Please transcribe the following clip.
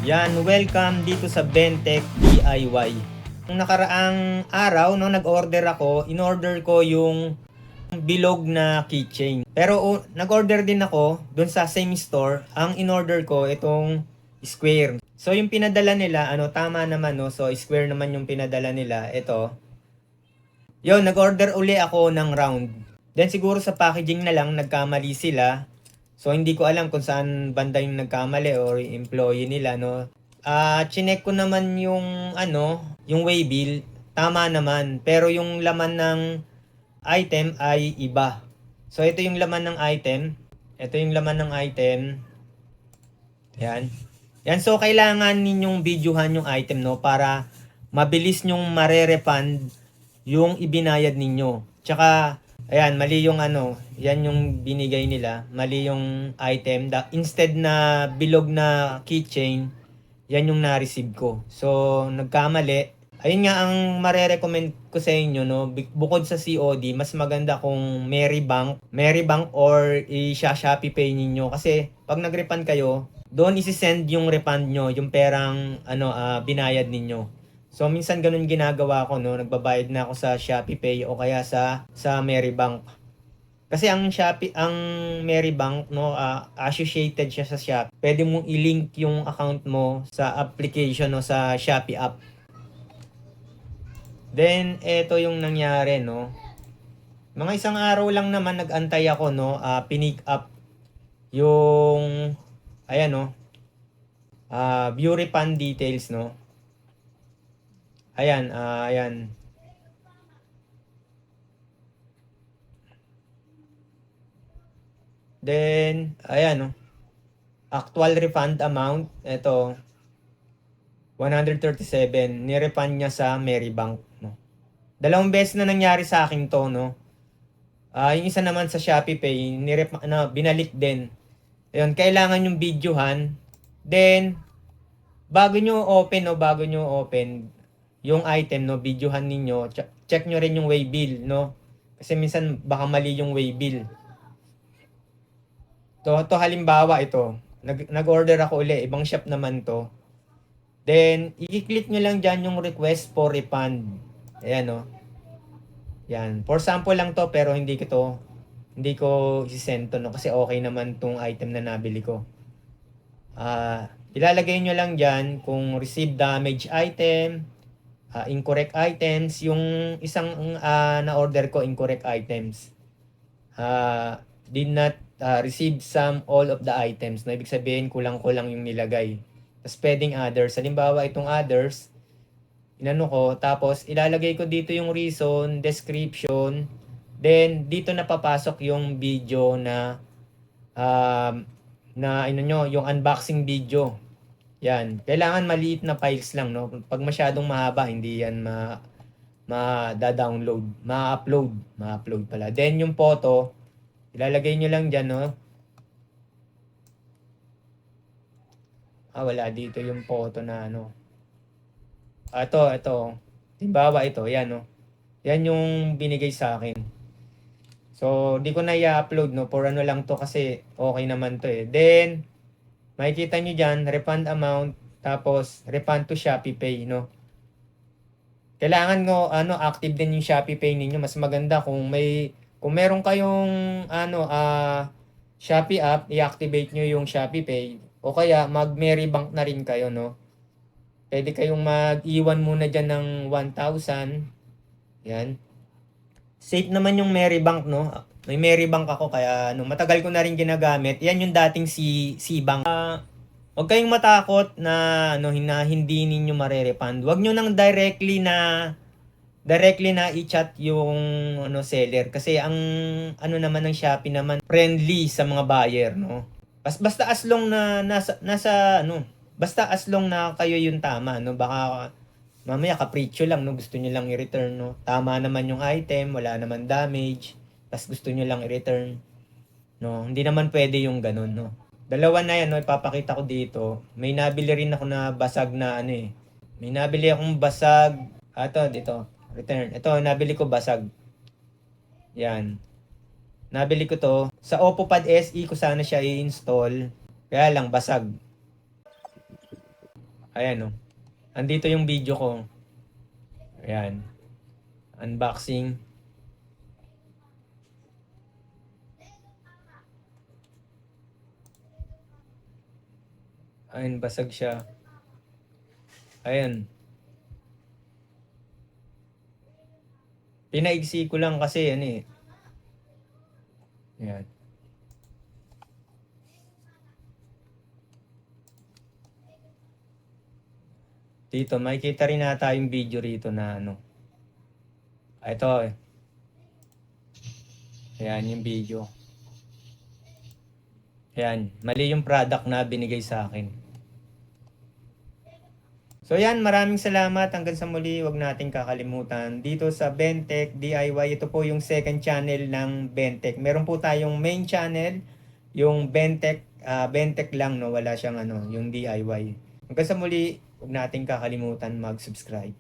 Yan, welcome dito sa Bentech DIY. Nung nakaraang araw, no, nag-order ako, in-order ko yung bilog na keychain. Pero nag-order din ako dun sa same store. Ang in-order ko itong square. So yung pinadala nila, tama naman, no. So square naman yung pinadala nila. Ito. Yon, nag-order uli ako ng round. Then siguro sa packaging na lang nagkamali sila. So hindi ko alam kung saan banda yung nagkamali or yung employee nila, no. Chinek ko naman yung yung waybill, tama naman. Pero yung laman ng item ay iba. So ito yung laman ng item. Ito yung laman ng item. Yan. Yan, so kailangan ninyong videohan yung item, no, para mabilis nyong mare-refund yung ibinayad ninyo. Tsaka ayan, mali yung yan yung binigay nila, mali yung item. Instead na bilog na keychain, yan yung na-receive ko. So, nagkamali. Ayun nga ang mare-recommend ko sa inyo, no, bukod sa COD, mas maganda kung Merrybank or i-Shopee Pay ninyo. Kasi pag nag-refund kayo, doon isi-send yung refund nyo, yung perang binayad ninyo. So minsan ganun ginagawa ko, no, nagbabayad na ako sa Shopee Pay o kaya sa Merrybank. Kasi ang Merrybank, no, associated siya sa Shopee. Pwede mong i-link yung account mo sa application, no, sa Shopee app. Then eto yung nangyari, no. Mga isang araw lang naman nag-antay ako, no, pinick up yung ayan, no, view refund details, no. Ayan, ayan. Then, ayan, no. Actual refund amount, ito, 137. Ni-refund niya sa Merrybank, no. Dalawang beses na nangyari sa akin to, no. Yung isa naman sa Shopee Pay, binalik din. Ayun, kailangan yung videohan. Then, bago nyo open yung item, no, videohan ninyo, check nyo rin yung waybill, no. Kasi minsan baka mali yung waybill. To halimbawa ito, nag-order ako uli, ibang shop naman to. Then, i-click nyo lang dyan yung request for refund. Ayan, no. Yan. For sample lang to, pero hindi ko isi-send to, no, kasi okay naman tong item na nabili ko. Ilalagay nyo lang dyan kung received damage item, incorrect items, yung isang na-order ko, incorrect items. Did not receive some all of the items. No, ibig sabihin, kulang-kulang yung nilagay. Tapos pwedeng others. Halimbawa, itong others, inano ko, tapos ilalagay ko dito yung reason, description, then dito na papasok yung video na yung unboxing video. Yan. Kailangan maliit na files lang, no. Pag masyadong mahaba, hindi yan ma-download, ma-upload pala. Then yung photo, ilalagay nyo lang dyan, no. Wala dito yung photo na ito. Halimbawa ito, yan, no. Yan yung binigay sa akin. So, di ko na i-upload, no. For lang to kasi okay naman to eh. Then, makikita nyo dyan, refund amount, tapos refund to Shopee Pay, no. Kailangan active din yung Shopee Pay ninyo. Mas maganda kung meron kayong Shopee app, i-activate nyo yung Shopee Pay. O kaya mag-Merrybank na rin kayo, no. Pwede kayong mag-iwan muna dyan ng 1,000. Yan. Safe naman yung Merrybank, no. May Merrybank ako kaya matagal ko na rin ginagamit. Yan yung dating C-Bank. Huwag kayong matakot na hindi ninyo mare-refund. Huwag nyo nang directly na i-chat yung seller kasi ang naman ng Shopee naman friendly sa mga buyer, no. Basta as long na basta as long na kayo yung tama, no. Baka mamaya capriccio lang, no, gusto niyo lang i-return, no. Tama naman yung item, wala naman damage, tas gusto niyo lang i-return, no. Hindi naman pwede yung ganun, no. Dalawa na yan, no, ipapakita ko dito. May nabili rin ako na basag na May nabili akong basag. Dito. Return. Ito, nabili ko basag. Yan. Nabili ko to. Sa OppoPad SE ko sana siya i-install. Kaya lang, basag. Ayan oh. Andito yung video ko. Ayan. Unboxing. Ayun, basag siya. Ayan. Pinaigsi ko lang kasi ano eh. Ayan. Dito, makikita rin nata yung video rito na ano. Ito eh. Ayan yung video. Ayan, mali yung product na binigay sa akin. So yan, maraming salamat. Hanggang sa muli, wag nating kakalimutan. Dito sa Bentech DIY, ito po yung second channel ng Bentech. Meron po tayong main channel, yung Bentech, Bentech lang, no? Wala siyang ano, yung DIY. Hanggang sa muli, wag nating kakalimutan mag-subscribe.